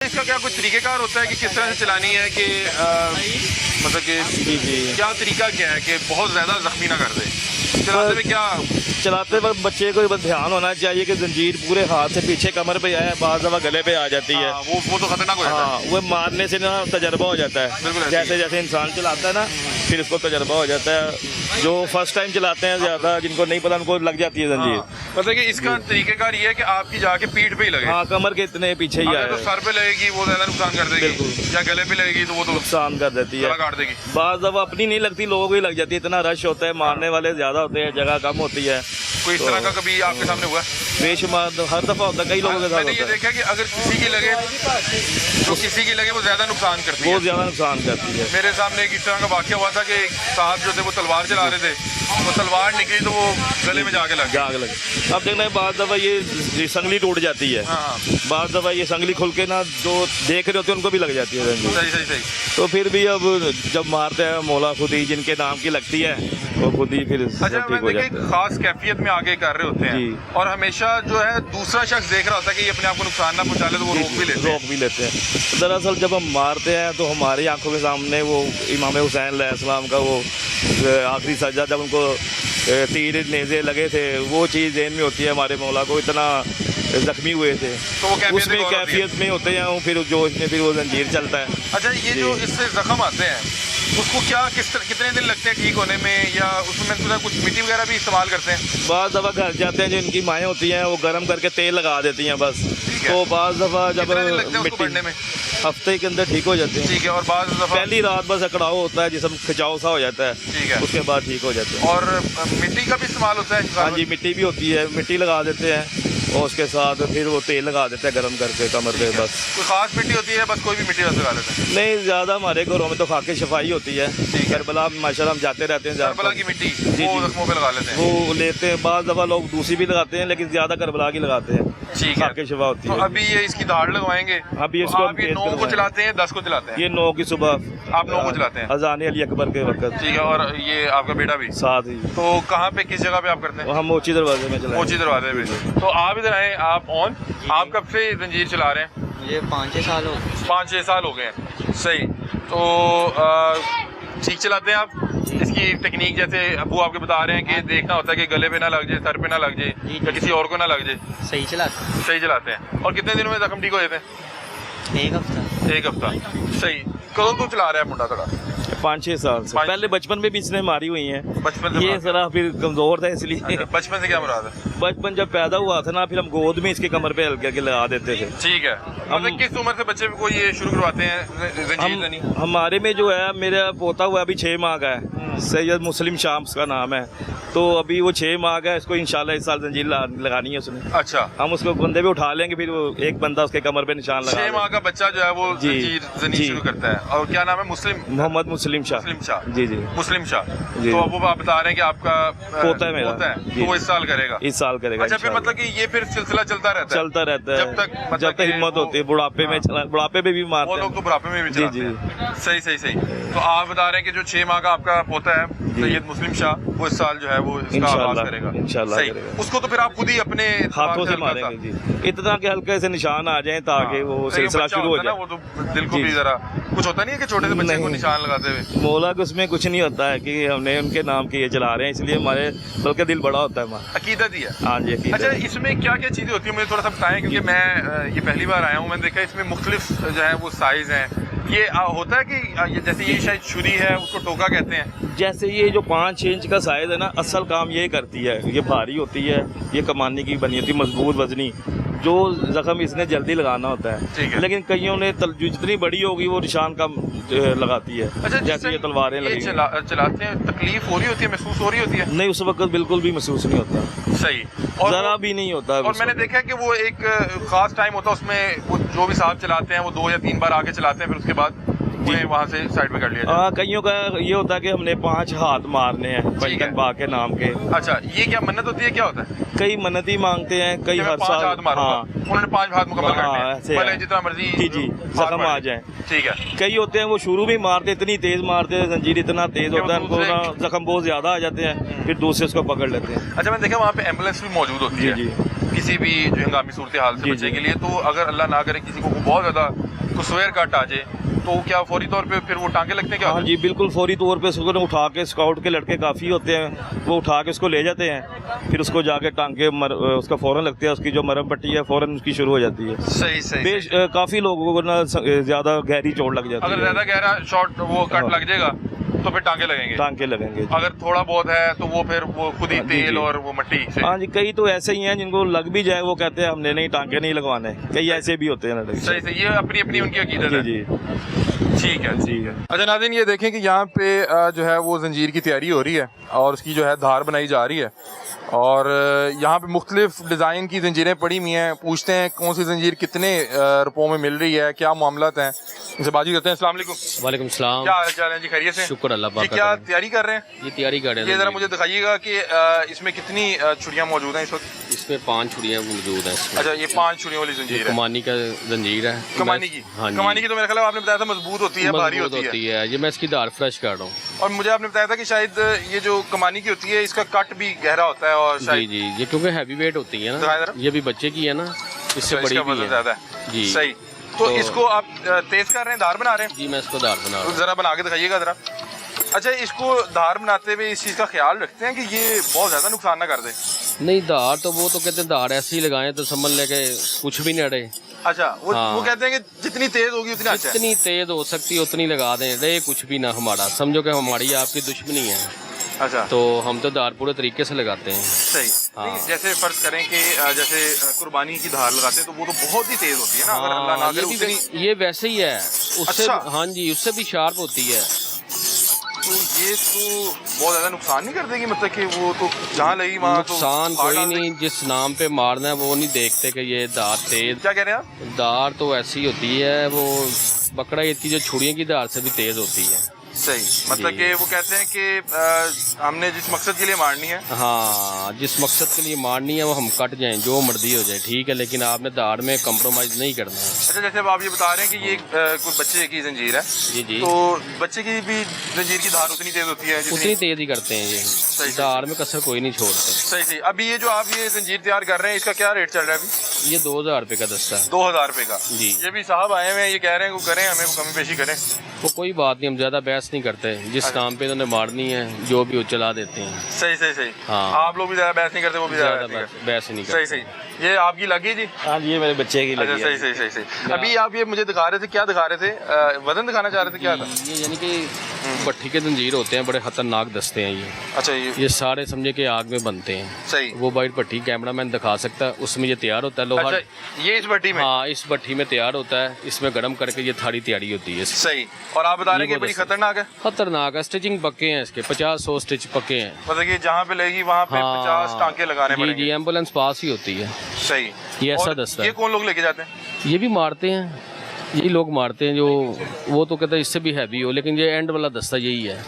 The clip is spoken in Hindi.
इसका क्या कोई तरीक़ेकार होता है कि किस तरह से चलानी है कि मतलब कि जी क्या तरीका क्या है कि बहुत ज़्यादा ज़ख्मी ना कर दे चलाते में? क्या चलाते वक्त बच्चे को बस ध्यान होना चाहिए कि जंजीर पूरे हाथ से पीछे कमर पे आए, बाज़ दफ़ा गले पे आ जाती है। वो तो खतरनाक हो जाता है। हाँ, वो मारने से ना तजर्बा हो जाता है। जैसे जैसे इंसान चलाता है ना फिर उसको तजर्बा हो जाता है। जो फर्स्ट टाइम चलाते हैं ज़्यादा, जिनको नहीं पता उनको लग जाती है जंजीर। मतलब कि इसका तरीक़ेकार ये है कि आपकी जाके पीठ पे ही लगे। हाँ, कमर के इतने पीछे ही आए। तो सर पे लगेगी वो ज़्यादा नुकसान कर देगी, या गले पे लगेगी तो वो तो नुकसान कर देती है, काट देगी। बाज़ दफ़ा अपनी नहीं लगती, लोगों को ही लग जाती है। इतना रश होता है, मारने वाले ज़्यादा होते हैं, जगह कम होती है। कोई इस तरह का कभी आपके सामने हुआ? बेशुमार हर दफ़ा होता है, कई लोगों के साथ मैंने ये होता है। देखा कि अगर किसी की लगे, जो किसी की लगे वो ज़्यादा नुकसान करती है। बहुत ज़्यादा नुकसान करती है। मेरे सामने एक इस तरह का वाक़या हुआ था कि एक साहब जो थे वो तलवार चला रहे थे, वो तलवार निकली तो वो गले में जाके लग गई। अब देखना है, बाज़ दफ़ा ये संगली टूट जाती है। बाज़ दफ़ा ये संगली खुल के ना जो देख रहे होते हैं उनको भी लग जाती है। सही। तो फिर भी अब जब मारते हैं मौला खुद ही जिनके नाम की लगती है वो खुद ही फिर अच्छा, ठीक हो जाता है। खास कैफियत में आगे कर रहे होते हैं और हमेशा जो है दूसरा शख्स देख रहा होता है कि ये अपने आप को नुकसान ना पहुंचा ले तो वो रोक भी लेते हैं। दरअसल जब हम मारते हैं तो हमारी आंखों के सामने वो इमाम हुसैन अलैहिस्सलाम का वो आखिरी सजदा, जब उनको तीर नेज़े लगे थे, वो चीज़ ज़हन में होती है। हमारे मौला को इतना जख्मी हुए थे तो वो उसमें कैफियत में होते हैं, फिर जो इसमें फिर वो जंजीर चलता है। अच्छा, ये जो इससे जख्म आते हैं उसको क्या कितने दिन लगते हैं ठीक होने में, या उसमें मैंने सुना कुछ मिट्टी वगैरह भी इस्तेमाल करते हैं? बाज़ दफ़ा घर जाते हैं, जो इनकी माएँ होती हैं वो गर्म करके तेल लगा देती हैं बस। तो बाज़ दफ़ा जब मिट्टी में हफ्ते के अंदर ठीक हो जाते हैं। ठीक है। और बाज़ दफ़ा पहली रात बस अकड़ाव होता है, जिसम खिंचाव सा हो जाता है। ठीक है। उसके बाद ठीक हो जाते हैं। और मिट्टी का भी इस्तेमाल होता है? हाँ जी, मिट्टी भी होती है, मिट्टी लगा देते हैं और उसके साथ फिर वो तेल लगा देते हैं गर्म करके कमर पे। बस कोई खास मिट्टी होती है? बस कोई भी मिट्टी लगा लेते हैं? नहीं, ज़्यादा हमारे घरों में तो खाके शफाई होती है। करबला माशाल्लाह हम जाते रहते हैं। करबला की मिट्टी वो जख्मों पे लगा लेते हैं? वो लेते हैं, बाज़ दफ़ा लोग दूसरी भी लगाते हैं लेकिन ज़्यादा करबला की लगाते हैं। ठीक है, खाके शफा होती तो है। अभी ये इसकी धाड़ लगवाएंगे? अभी इसको आप ये 9 को चलाते हैं 10 को चलाते हैं? ये 9 की सुबह। आप 9 को चलाते हैं? अज़ान अली अकबर के वक्त। ठीक है। और ये आपका बेटा भी साथ ही? तो कहाँ पे, किस जगह पे आप करते हैं? हम मोची दरवाजे में चलाते हैं। मोची दरवाजे पे। तो आप इधर आए, आप ऑन, आप कब से जंजीर चला रहे हैं? ये 5-6 साल हो 5-6 साल हो गए हैं। सही। तो ठीक चलाते हैं आप? इसकी टेक्निक जैसे अबू आपके बता रहे हैं कि देखना होता है कि गले पे ना लग जाए, सर पे ना लग जाए, या किसी और को ना लग जाए। सही चलाते सही चलाते हैं। और कितने दिनों में जख्म ठीक हो जाते हैं? 1 हफ्ता। 1 हफ्ता। सही। कौन को चला रहा है मुंडा थोड़ा? 5-6 साल से। पहले बचपन में भी इसने मारी हुई हैं। बचपन से? ये जरा फिर कमज़ोर था इसलिए। अच्छा, बचपन से क्या मुराद है? बचपन जब पैदा हुआ था ना, फिर हम गोद में इसके कमर पे हल्के हल्के लगा देते थे। ठीक है। मतलब किस उम्र से बच्चे को ये शुरू करवाते हैं? हमारे में जो है, मेरा पोता हुआ अभी 6 माह का है, सैयद मुस्लिम शाम उसका नाम है। तो अभी वो 6 माह का है, इसको इंशाल्लाह इस साल जंजीर लगानी है उसने। अच्छा। हम उसको बंदे भी उठा लेंगे, फिर वो एक बंदा उसके कमर पे निशान लगा। 6 माह का बच्चा जो है वो जंजीर शुरू करता है। और क्या नाम है? मोहम्मद मुस्लिम शाह। जी। मुस्लिम शाह। जी। तो अब वो आप बता रहे हैं कि आपका पोता है मेरा। तो वो इस साल करेगा? इस साल करेगा। अच्छा, फिर मतलब कि ये फिर सिलसिला चलता रहता है जब तक हिम्मत होती है। बुढ़ापे में बुढ़ापे में भी मारते हैं वो लोग, तो बुढ़ापे में भी चलाते हैं। सही। तो आप बता रहे हैं कि जो 6 माह का आपका पोता है सैयद मुस्लिम शाह, वो इस साल जो है वो इसका आगाज करेगा इंशाल्लाह। उसको तो फिर आप खुद ही अपने हाथों से मारेंगे जी, इतना के हल्के से निशान आ जाए ताकि वो सिलसिला शुरू हो जाए। वो तो दिल को भी जरा कुछ होता नहीं है कि छोटे से बच्चे को निशान लगाते हुए? मौला को उसमें कुछ नहीं होता है कि हमने उनके नाम के ये चला रहे हैं, इसलिए हमारे बल्कि दिल बड़ा होता है हमारा। अकीदत ही है। हाँ जी, अकीदत। अच्छा, इसमें क्या क्या चीज़ें होती है मुझे थोड़ा सा बताएं, क्योंकि मैं ये पहली बार आया हूँ। मैंने देखा इसमें मुख्तलिफ जो है वो साइज़ हैं। ये होता है कि जैसे ये शायद छुरी है, उसको टोका कहते हैं। जैसे ये जो 5-6 इंच का साइज़ है ना, असल काम ये करती है। ये भारी होती है, ये कमानी की बनी होती है, मजबूत वजनी, जो जख्म इसने जल्दी लगाना होता है। लेकिन कईयों ने जितनी बड़ी होगी वो निशान कम लगाती है। अच्छा, जैसे ये तलवारें लगी चलाते हैं, तकलीफ हो रही होती है, महसूस हो रही होती है? नहीं, उस वक्त बिल्कुल भी महसूस नहीं होता। सही। जरा भी नहीं होता। और मैंने देखा कि वो एक खास टाइम होता है उसमें, वो जो भी साहब चलाते हैं वो 2 या 3 बार आके चलाते हैं, फिर उसके बाद वहाँ से साइड पे कर लिया जाए। कईयों का ये होता है कि हमने 5 हाथ मारने हैं पंचन बा के नाम के। अच्छा, ये क्या मन्नत होती है, क्या होता है? कई मन्नत ही मांगते हैं, कई हर साल। हाँ, उन्होंने 5 हाथ मुकम्मल करने हैं, भले जितना मर्जी जी जख्म आ जाए। ठीक है। कई होते हैं वो शुरू में मारते, इतनी तेज मारते हैं, जंजीर इतना तेज होता है उनको ना, जख्म बहुत ज्यादा आ जाते हैं, फिर दूसरे उसको पकड़ लेते हैं। अच्छा, मैंने देखा वहाँ पे एम्बुलेंस भी मौजूद होती है। जी। किसी भी जो हंगामी सूरत हाल से जी, बचने जी। के लिए। तो अगर अल्लाह ना करे किसी को बहुत ज़्यादा कुसवेर कट आ जाए तो क्या फौरी तौर पे फिर वो टांगे लगते हैं क्या? हाँ जी, बिल्कुल फौरी तौर पे उसको ना उठा के, स्काउट के लड़के काफ़ी होते हैं, वो उठा के उसको ले जाते हैं, फिर उसको जाके टांगे उसका फ़ौरन लगते हैं, उसकी जो मरहम पट्टी है फ़ौरन उसकी शुरू हो जाती है। सही सही, सही। काफ़ी लोगों को ना ज़्यादा गहरी चोट लग जाती अगर है। ज़्यादा गहरा शॉट वो कट हाँ। लग जाएगा तो फिर टांगे लगेंगे। टांगे लगेंगे। अगर थोड़ा बहुत है तो वो फिर वो खुद ही हाँ, जी, तेल जी। और वो मिट्टी से। हाँ जी, कई तो ऐसे ही हैं जिनको लग भी जाए वो कहते हैं हमने नहीं, टांगे नहीं लगवाने, कई ऐसे भी होते हैं ना। सही सही, ये अपनी अपनी उनकी अकीदत जी है। जी ठीक है जी। अच्छा नाज़रीन, ये देखें कि यहाँ पे जो है वो जंजीर की तैयारी हो रही है और उसकी जो है धार बनाई जा रही है और यहाँ पे मुख्तलिफ डिज़ाइन की जंजीरें पड़ी हुई हैं। पूछते हैं कौन सी जंजीर कितने रुपयों में मिल रही है, क्या मामलात हैं, इनसे बातचीत करते हैं। अस्सलाम वालेकुम। वालेकुम सलाम। क्या हाल चाल है जी, खैरियत से? शुक्र अल्लाह ये पाक क्या का। तैयारी कर रहे हैं? ये तैयारी कर रहे ये हैं। ज़रा मुझे दिखाइएगा कि इसमें कितनी छुरियाँ मौजूद हैं इस वक्त? इसमें 5 छुरियाँ मौजूद हैं इसमें। अच्छा, ये 5 छुरियों वाली ये जंजीर है। कमानी का जंजीर है। कमानी की? हाँ जी। कमानी की तो मेरे ख्याल में आपने बताया था मजबूत होती है, भारी मजबूत होती है। ये मैं इसकी दार फ्रेश कर रहा हूँ। और मुझे आपने बताया था कि शायद ये जो कमानी की होती है इसका कट भी गहरा होता है और जी शायद जी, ये क्योंकि हैवी वेट होती है दिखाएं ना, जरा। ये भी बच्चे की है ना, इससे इसका बड़ी भी वजन है। ज्यादा है। जी सही। तो तो- इसको आप तेज कर रहे हैं, धार बना रहे हैं? जी, मैं इसको दार बना रहा तो हूँ। जरा बना के दिखाइएगा जरा। अच्छा, इसको धार बनाते हुए इस चीज़ का ख्याल रखते हैं कि ये बहुत ज़्यादा नुकसान ना कर दे? नहीं, दार तो वो तो कहते हैं दार ऐसे ही लगाएं तो समझ लेके कुछ भी न अड़े। अच्छा, वो हाँ। वो कहते हैं कि जितनी तेज होगी उतना अच्छा है। जितनी तेज हो सकती है उतनी लगा दें, रे कुछ भी ना हमारा, समझो कि हमारी आपकी दुश्मनी है, अच्छा, तो हम तो दार पूरे तरीके से लगाते हैं। सही। हाँ। नहीं, जैसे फर्ज करें कि जैसे कुर्बानी की धार लगाते हैं तो वो तो बहुत ही तेज होती है ना, अगर अल्लाह ना हाँ, करे उतनी। ये वैसे ही है उससे। अच्छा। हाँ जी, उससे भी शार्प होती है। तो ये तो बहुत ज़्यादा नुकसान नहीं कर देगी, मतलब कि वो तो जहाँ लगी वहाँ तो नुकसान फाड़ कोई डाल देगी। नहीं, जिस नाम पे मारना है वो नहीं देखते कि ये दार तेज। क्या कह रहे हैं आप? दार तो ऐसी होती है, वो बकरा ईद की जो छुड़ियों की दार से भी तेज होती है। सही, मतलब जी। कि वो कहते हैं कि हमने जिस मकसद के लिए मारनी है। हाँ, जिस मकसद के लिए मारनी है वो हम कट जाएं, जो मर्जी हो जाए, ठीक है, लेकिन आपने दार में कंप्रोमाइज़ नहीं करना है। अच्छा, जैसे अब आप ये बता रहे हैं कि ये कोई बच्चे की जंजीर है, जी जी, तो बच्चे की भी जंजीर की धार उतनी तेज होती है उतनी जितनी? तेज ही करते हैं ये, सही। दार में कसर कोई नहीं छोड़ते। सही सही। अभी ये जो आप ये जंजीर तैयार कर रहे हैं इसका क्या रेट चल रहा है अभी? ये 2000 रुपये का दस्ता है। 2000 रुपये का? जी। ये भी साहब आए हुए हैं, ये कह रहे हैं कि करें, हमें कमी पेशी करें। वो कोई बात नहीं, हम ज़्यादा बहस नहीं करते, जिस काम पे इन्होंने मारनी है जो भी वो चला देते हैं। सही सही सही। हाँ। आप लोग भी ज्यादा बहस नहीं करते, वो भी ज्यादा ज़्यादा बहस नहीं बहस ही नहीं करते। करते। सही सही। ये आपकी लगी जी? हाँ जी, ये मेरे बच्चे की अच्छा, लगी सही है। सही सही सही। अभी आप ये मुझे दिखा रहे थे, क्या दिखा रहे थे? वजन दिखाना चाह रहे थे, क्या था? ये यानी कि भट्ठी के जंजीर होते हैं, बड़े खतरनाक दस्ते हैं ये। अच्छा, ये सारे समझे कि आग में बनते हैं। सही। वो बाइट भट्ठी कैमरामैन दिखा सकता है, उसमें ये तैयार होता है लोहा। अच्छा, ये इस भट्टी में? हाँ, इस भट्ठी में तैयार होता है, इसमें गर्म करके ये थारी तैयारी होती है। सही। और आप बता रहे हैं ये कि बड़ी वो खतरनाक है? खतरनाक है, स्टिचिंग पक्के हैं इसके, 50-100 स्टिच पक्के हैं। मतलब कि जहाँ पे लगेगी वहाँ पे 50 टांके लगाने जी जी, पड़ेंगे। एम्बुलेंस पास ही होती है। सही। ये ऐसा और दस्ता ये है। कौन लोग लेके जाते हैं? ये भी मारते हैं, यही लोग मारते हैं, जो वो तो कहते हैं इससे भी हैवी हो, लेकिन ये एंड वाला दस्ता यही है।